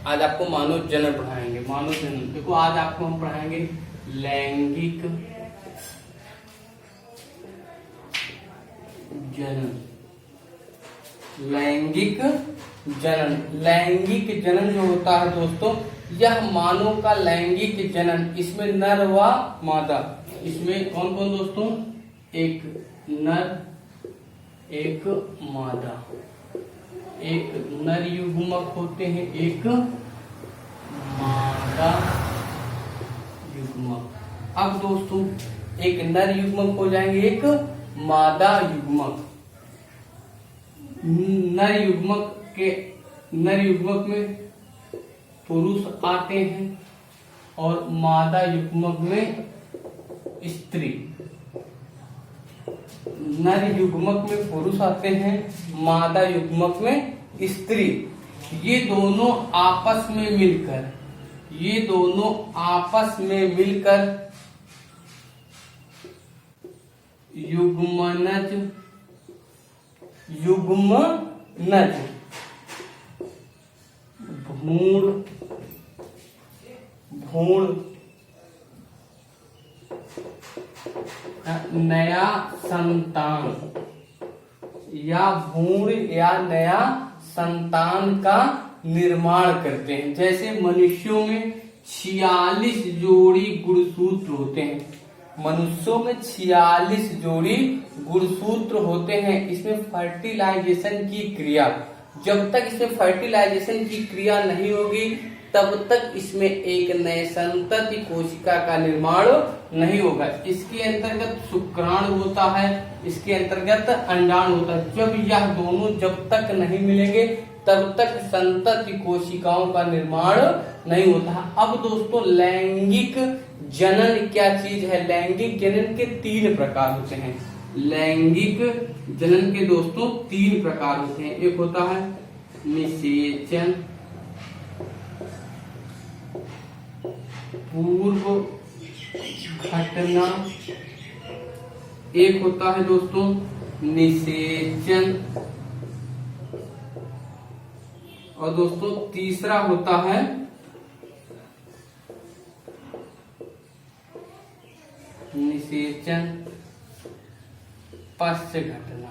आज आपको मानव जनन पढ़ाएंगे। मानव जनन देखो, आज आपको हम पढ़ाएंगे लैंगिक जनन। लैंगिक जनन, लैंगिक जनन जो होता है दोस्तों, यह मानव का लैंगिक जनन, इसमें नर व मादा, इसमें कौन कौन दोस्तों, एक नर एक मादा, एक नर युग्मक होते हैं, एक मादा युग्मक। अब दोस्तों एक नर युग्मक हो जाएंगे, एक मादा युग्मक। नर युग्मक में पुरुष आते हैं और मादा युग्मक में स्त्री। नर युग्मक में पुरुष आते हैं, मादा युग्मक में स्त्री। ये दोनों आपस में मिलकर, ये दोनों आपस में मिलकर युग्मनज, युग्मनज भ्रूण, भ्रूण नया संतान या भ्रूण या नया संतान का निर्माण करते हैं। जैसे मनुष्यों में 46 जोड़ी गुणसूत्र होते हैं, मनुष्यों में 46 जोड़ी गुणसूत्र होते हैं। इसमें फर्टिलाइजेशन की क्रिया, जब तक इसमें फर्टिलाइजेशन की क्रिया नहीं होगी तब तक इसमें एक नए संतति कोशिका का निर्माण नहीं होगा। इसके अंतर्गत शुक्राणु होता है, इसके अंतर्गत अंडाणु होता है। जब यह दोनों जब तक नहीं मिलेंगे तब तक संतति कोशिकाओं का निर्माण नहीं होता। अब दोस्तों लैंगिक जनन क्या चीज है? लैंगिक जनन के 3 प्रकार होते हैं। लैंगिक जनन के दोस्तों 3 प्रकार होते हैं। एक होता है निषेचन पूर्व घटना, एक होता है दोस्तों निषेचन, और दोस्तों तीसरा होता है निषेचन पश्च घटना।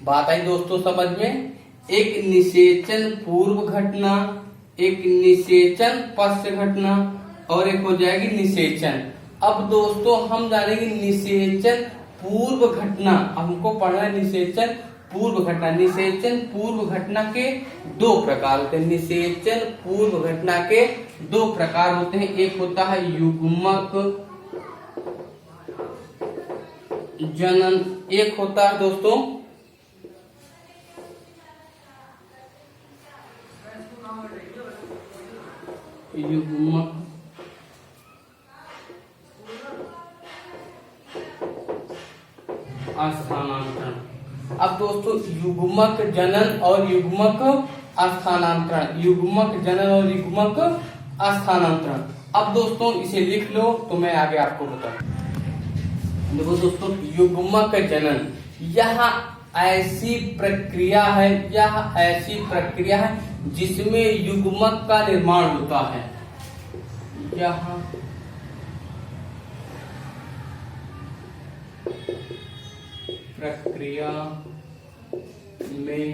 बात आई दोस्तों समझ में? एक निषेचन पूर्व घटना, एक निषेचन पश्च घटना, और एक हो जाएगी निषेचन। अब दोस्तों हम जानेंगे निषेचन पूर्व घटना। हमको पढ़ना है निषेचन पूर्व घटना। निषेचन पूर्व घटना के 2 प्रकार होते हैं। निषेचन पूर्व घटना के 2 प्रकार होते हैं। एक होता है युग्मक जनन, एक होता है दोस्तों युग्मक स्थानांतरण। अब दोस्तों युग्मक जनन और युग्मक स्थानांतरण, युग्मक जनन और युग्मक स्थानांतरण। अब दोस्तों इसे लिख लो तो मैं आगे आपको बताऊं। देखो दोस्तों युग्मक जनन, यह ऐसी प्रक्रिया है, यह ऐसी प्रक्रिया है जिसमें युग्मक का निर्माण होता है। यह प्रक्रिया में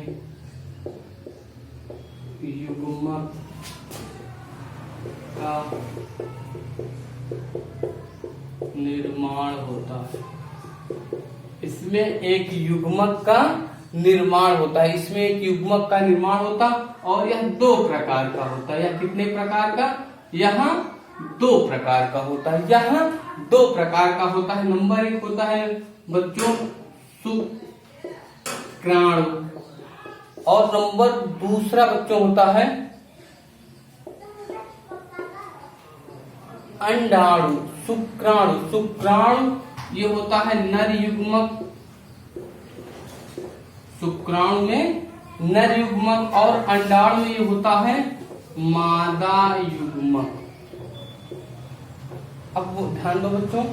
युग्मक का निर्माण होता है। इसमें एक युग्मक का निर्माण होता है, इसमें एक युग्मक का निर्माण होता, और यह 2 प्रकार का होता है। यह कितने प्रकार का? यहाँ 2 प्रकार का होता है। यहाँ 2 प्रकार का होता है। नंबर 1 होता है बच्चों शुक्राणु, और नंबर दूसरा बच्चों होता है अंडाणु। शुक्राणु, शुक्राणु ये होता है नर युग्मक, शुक्राणु में नर युग्मक, और अंडाणु में ये होता है मादा युग्मक। अब ध्यान दो बच्चों,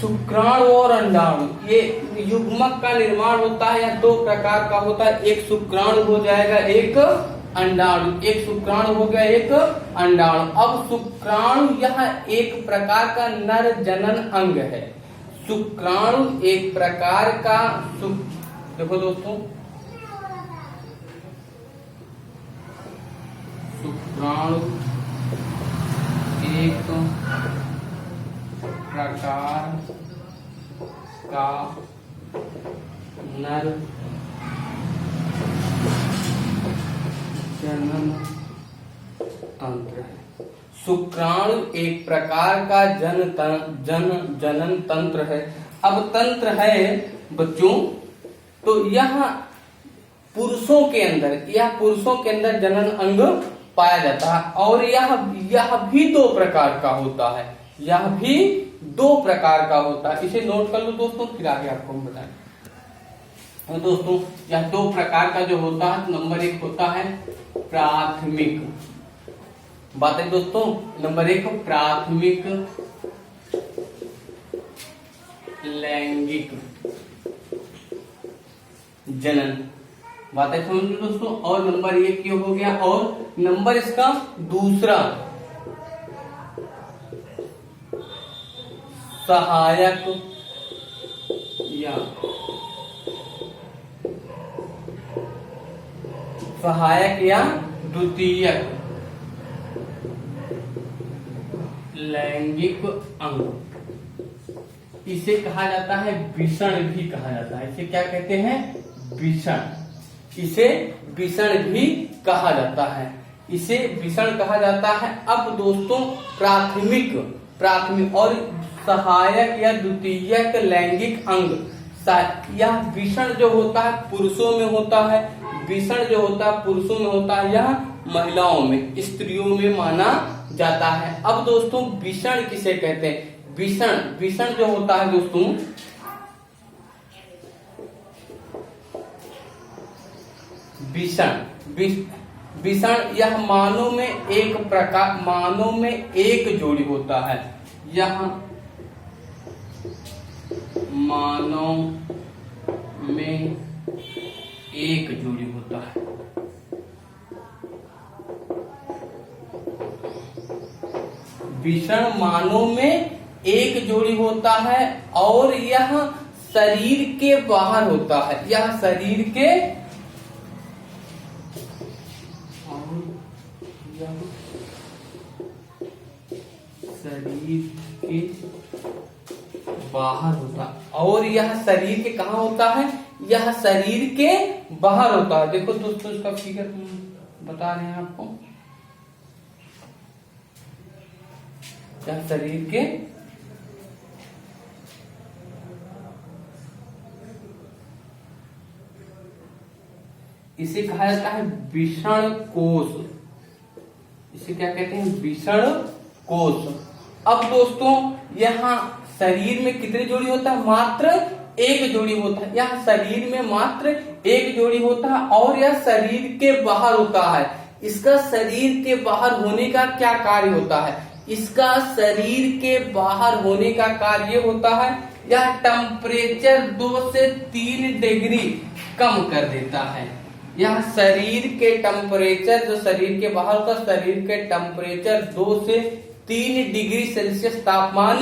शुक्राणु और अंडाणु, ये युग्मक का निर्माण होता है या दो प्रकार का होता है, एक शुक्राणु हो जाएगा एक अंडाणु, एक शुक्राणु हो गया एक अंडाणु। अब शुक्राणु यह एक प्रकार का नर जनन अंग है। शुक्राणु एक प्रकार का देखो दोस्तों, शुक्राणु एक प्रकार का नर जनन तंत्र है। शुक्राणु एक प्रकार का जनन तंत्र है। अब तंत्र है बच्चों, तो यह पुरुषों के अंदर जनन अंग पाया जाता है, और यह भी दो प्रकार का होता है, यह भी दो प्रकार का होता है। इसे नोट कर लो दोस्तों, फिर आगे आपको हम बताएं। तो दोस्तों यह दो प्रकार का जो होता है, नंबर एक होता है प्राथमिक, बात है दोस्तों, नंबर एक प्राथमिक लैंगिक जनन, बात है समझ लो दोस्तों। और नंबर एक ये हो गया, और नंबर इसका दूसरा सहायक या द्वितीयक लैंगिक अंग, इसे कहा जाता है विषण भी कहा जाता है। इसे क्या कहते हैं? विषण, इसे विषण भी कहा जाता है, इसे विषण कहा जाता है। अब दोस्तों प्राथमिक और सहायक या द्वितीयक लैंगिक अंग, यह विषण जो होता है पुरुषों में होता है, विषण जो होता है पुरुषों में होता है, यह महिलाओं में, स्त्रियों में माना जाता है। अब दोस्तों विषण किसे कहते हैं? विषण जो होता है दोस्तों, विषण यह मानव में एक जोड़ी होता है, यह मानव में एक जोड़ी होता है। विषण मानव में एक जोड़ी होता है, और यह शरीर के बाहर होता है, यह शरीर के बाहर होता है, और यह शरीर के कहा होता है? यह शरीर के बाहर होता है। देखो दोस्तों इसका फिगर बता रहे हैं आपको, यह शरीर के इसे कहा जाता है विषण कोश, इसे क्या कहते हैं? विषण कोश। अब दोस्तों यहाँ शरीर में कितनी जोड़ी होता है? मात्र एक जोड़ी होता है, यह शरीर में मात्र एक जोड़ी होता है, और यह शरीर के बाहर होता है। इसका शरीर के बाहर होने का क्या कार्य होता है? इसका शरीर के बाहर होने का कार्य होता है, यह टेम्परेचर 2 से 3 डिग्री कम कर देता है। यह शरीर के टेम्परेचर, जो शरीर के बाहर होता है, शरीर के टेम्परेचर 2 से 3 डिग्री सेल्सियस तापमान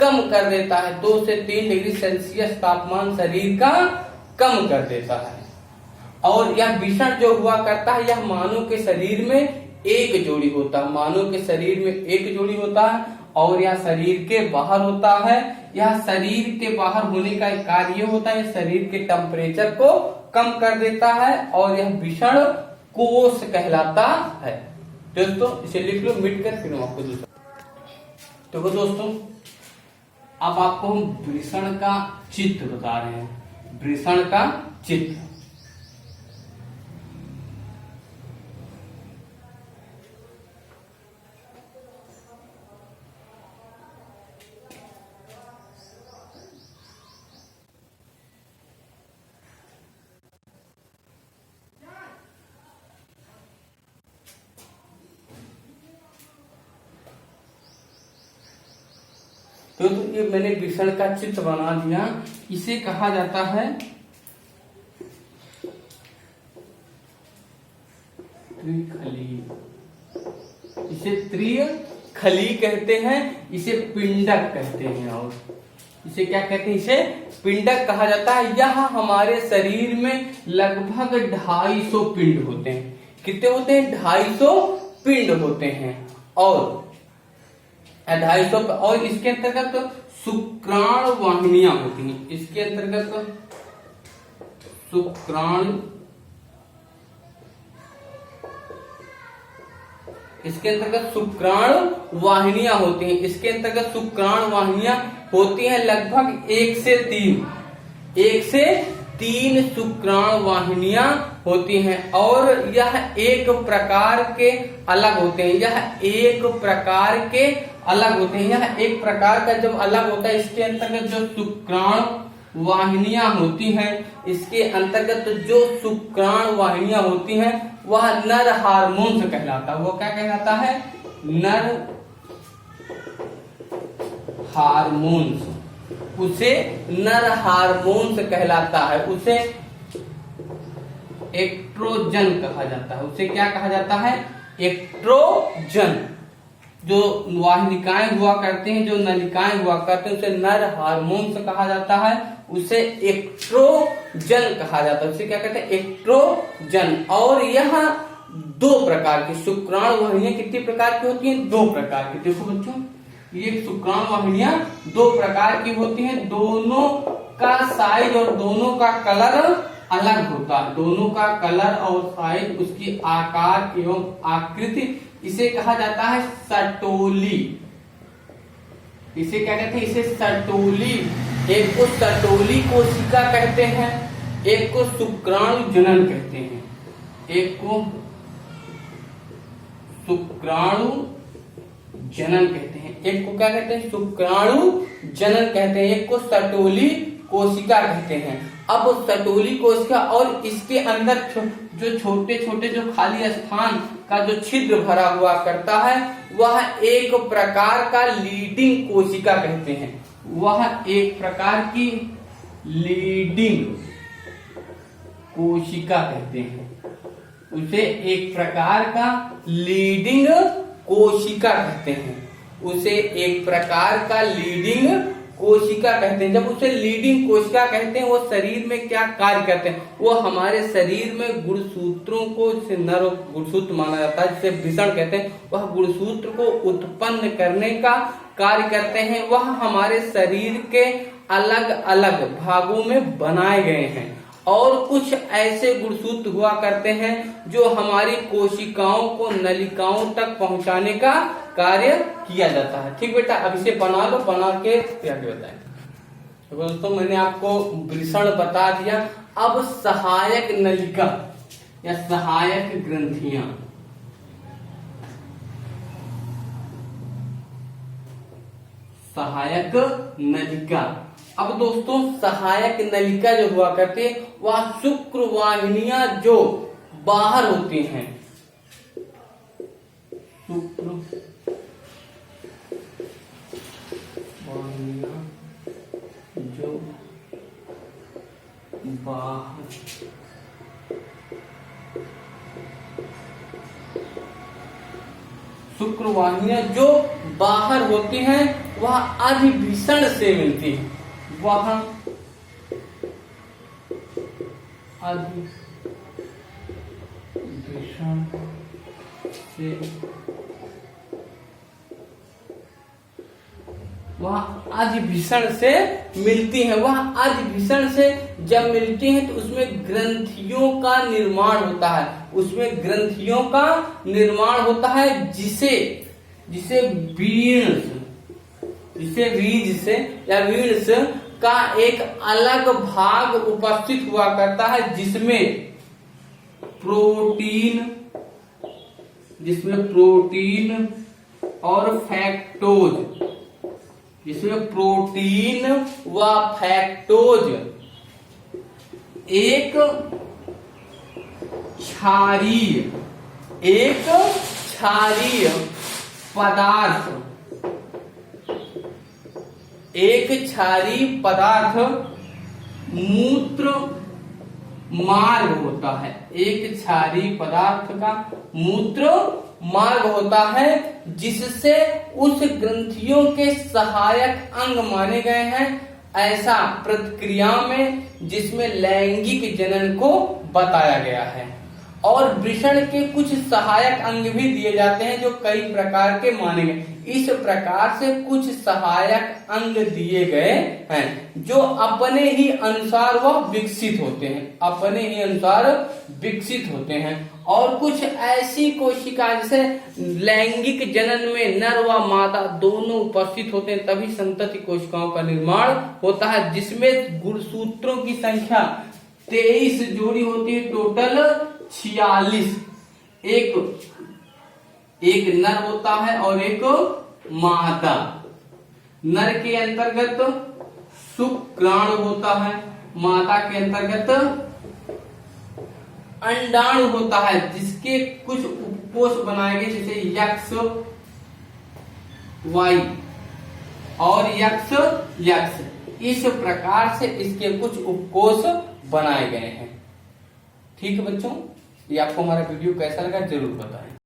कम कर देता है। 2 से 3 डिग्री सेल्सियस तापमान शरीर का कम कर देता है। और यह विषण जो हुआ करता है, यह मानव के शरीर में एक जोड़ी होता है, मानव के शरीर में एक जोड़ी होता है, और यह शरीर के बाहर होता है। यह शरीर के बाहर होने का एक कार्य होता है, शरीर के टेम्परेचर को कम कर देता है, और यह विषण कोश कहलाता है। दोस्तों इसे लिख लो मिट कर, फिर आपको दूसरा। तो दोस्तों अब आपको हम वृषण का चित्र बता रहे हैं, वृषण का चित्र। तो ये मैंने वृषण का चित्र बना दिया। इसे कहा जाता है त्रिखली। इसे त्रिखली कहते हैं, इसे पिंडक कहते हैं, और इसे क्या कहते हैं, इसे पिंडक कहा जाता है। यह हमारे शरीर में लगभग 250 पिंड होते हैं। कितने होते हैं? 250 पिंड होते हैं। और 250, और इसके अंतर्गत शुक्राणु वाहिनियां होती हैं। इसके अंतर्गत शुक्राणु, इसके अंतर्गत शुक्राणु वाहिनियां होती हैं। इसके अंतर्गत शुक्राणु वाहिनियां होती हैं लगभग 1 से 3 शुक्राणु वाहिनियां होती हैं। और यह एक प्रकार के अलग होते हैं। यह एक प्रकार के अलग होते हैं। यह एक प्रकार का जब अलग होता है, इसके अंतर्गत जो शुक्राणु वाहिनियां होती हैं, इसके अंतर्गत जो शुक्राणु वाहिनियां होती हैं, वह नर हार्मोन्स कहलाता है। वो क्या कहलाता है? नर हार्मोन्स। उसे नर हार्मोन्स कहलाता है। उसे एस्ट्रोजन कहा जाता है। उसे क्या कहा जाता है? एस्ट्रोजन। जो वाहिनिकाएं हुआ करते हैं, जो नलिकाएं हुआ करते हैं, उसे नर हार्मोन्स कहा जाता है। उसे एस्ट्रोजन कहा जाता है। उसे क्या कहते हैं? एस्ट्रोजन। और यह 2 प्रकार की शुक्राणु वाहिनियां कितनी प्रकार की होती हैं? 2 प्रकार की। देखो बच्चों, ये शुक्राणु वाहिनियां 2 प्रकार की होती हैं। दोनों का साइज और दोनों का कलर अलग होता है। दोनों का कलर और साइज, उसकी आकार एवं आकृति, इसे कहा जाता है सटोली। इसे क्या कहते हैं? इसे सटोली। एक को सटोली कोशिका कहते हैं, एक को शुक्राणु जनन कहते हैं। एक को शुक्राणु जनन कहते हैं, एक को क्या कहते हैं? शुक्राणु जनन कहते हैं। एक को सटोली कोशिका कहते हैं। अब सटोली कोशिका और इसके अंदर जो छोटे छोटे जो खाली स्थान का जो छिद्र भरा हुआ करता है, वह एक प्रकार का लीडिंग कोशिका कहते हैं। वह एक प्रकार की लीडिंग कोशिका कहते हैं। उसे एक प्रकार का लीडिंग कोशिका कहते हैं। उसे एक प्रकार का लीडिंग कोशिका कहते हैं। जब उसे लीडिंग कोशिका कहते हैं, वो शरीर में क्या कार्य करते हैं? वो हमारे शरीर में गुणसूत्रों को, जिसे नर गुणसूत्र माना जाता है, जिसे वृषण कहते हैं, वह गुणसूत्र को उत्पन्न करने का कार्य करते हैं। वह हमारे शरीर के अलग अलग भागों में बनाए गए हैं। और कुछ ऐसे गुणसूत्र हुआ करते हैं जो हमारी कोशिकाओं को नलिकाओं तक पहुंचाने का कार्य किया जाता है। ठीक बेटा, अब इसे बना लो, बना के फिर आगे बताएं। तो दोस्तों, मैंने आपको वृषण बता दिया। अब सहायक नलिका या सहायक ग्रंथियां। सहायक नलिका। अब दोस्तों, सहायक नलिका जो हुआ करती है, वह शुक्र वाहिनियां जो बाहर होती हैं, शुक्र वाहिनियां जो बाहर शुक्र वाहिनियां जो बाहर होती हैं, वह अधिभीषण से मिलती है। वह अधिभीषण से, वह अधिभीषण से मिलती है। वह अधिभीषण से जब मिलती है तो उसमें ग्रंथियों का निर्माण होता है। उसमें ग्रंथियों का निर्माण होता है, जिसे बीज से या वीर्य से का एक अलग भाग उपस्थित हुआ करता है, जिसमें प्रोटीन और फैक्टोज, जिसमें प्रोटीन व फैक्टोज एक क्षारीय पदार्थ एक क्षारीय पदार्थ मूत्र मार्ग होता है। एक क्षारीय पदार्थ का मूत्र मार्ग होता है जिससे उस ग्रंथियों के सहायक अंग माने गए हैं ऐसा प्रतिक्रिया में जिसमें लैंगिक जनन को बताया गया है। और वृषण के कुछ सहायक अंग भी दिए जाते हैं जो कई प्रकार के माने गए। इस प्रकार से कुछ सहायक अंग दिए गए हैं जो अपने ही अनुसार वह विकसित होते हैं, अपने ही अनुसार विकसित होते हैं। और कुछ ऐसी कोशिका जैसे लैंगिक जनन में नर व मादा दोनों उपस्थित होते हैं तभी संतति कोशिकाओं का निर्माण होता है, जिसमें गुणसूत्रों की संख्या 23 जोड़ी होती है, टोटल 46। एक नर होता है और एक मादा। नर के अंतर्गत शुक्राणु होता है, मादा के अंतर्गत अंडाणु होता है जिसके कुछ उपकोष बनाए गए जैसे यक्ष वाई और यक्ष। इस प्रकार से इसके कुछ उपकोष बनाए गए हैं। ठीक है बच्चों, ये आपको हमारा वीडियो कैसा लगा जरूर बताएं।